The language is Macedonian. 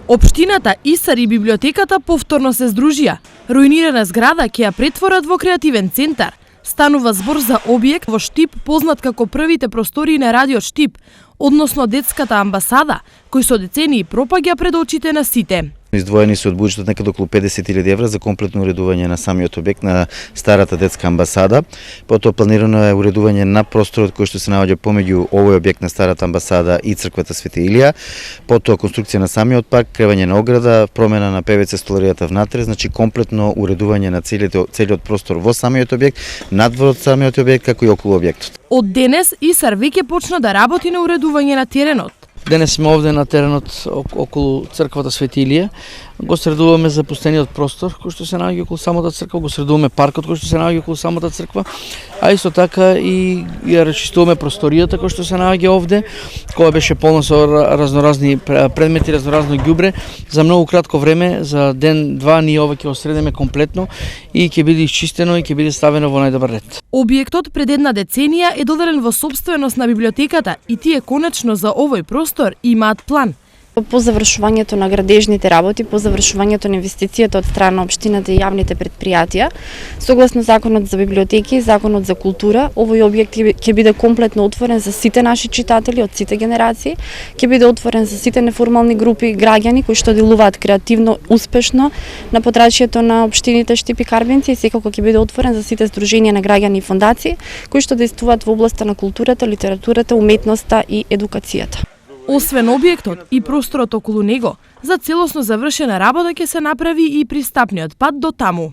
Општината Исар и библиотеката повторно се здружија. Руинирана зграда ќе ја претворат во креативен центар. Станува збор за објект во Штип познат како првите простории на Радио Штип, односно детската амбасада, кој со децении пропаѓа пред очите на сите. Издвоени се од буџетот некаде околу 50.000 евра за комплетно уредување на самиот објект на старата детска амбасада. Потоа планирано е уредување на просторот кој што се наоѓа помеѓу овој објект на старата амбасада и црквата Свети Илија. Потоа конструкција на самиот парк, кревање на ограда, промена на ПВЦ столаријата внатре, значи комплетно уредување на целиот простор во самиот објект, надвор од самиот објект како и околу објектот. Од денес Исар веќе почна да работи на уредување на теренот. Денес сме овде на теренот околу црквата Свети Илија. Го средуваме запустениот простор кој што се наоѓа околу самата црква, го средуваме паркот кој што се наоѓа околу самата црква, а исто така и ја рачистуваме просторијата кој што се наоѓа овде, која беше полна со разноразни предмети, разноразно ѓубре. За многу кратко време, за ден-два, ние ова ќе го средиме комплетно и ќе биде исчистено и ќе биде ставено во најдобар ред. Објектот пред една деценија е доделен во сопственост на библиотеката и тие конечно за овој простор имаат план. По завршувањето на градежните работи, по завршувањето на инвестицијата од страна на општината и јавните предпријатија, согласно Законот за библиотеки и Законот за култура, овој објект ќе биде комплетно отворен за сите наши читатели од сите генерации, ќе биде отворен за сите неформални групи граѓани кои што делуваат креативно, успешно на подрачјето на општините Штип и Карбенци и секако ќе биде отворен за сите здруженија на граѓани и фондации кои што действуваат во областа на културата, литературата, уметноста и едукацијата. Освен објектот и просторот околу него, за целосно завршена работа ќе се направи и пристапниот пат до таму.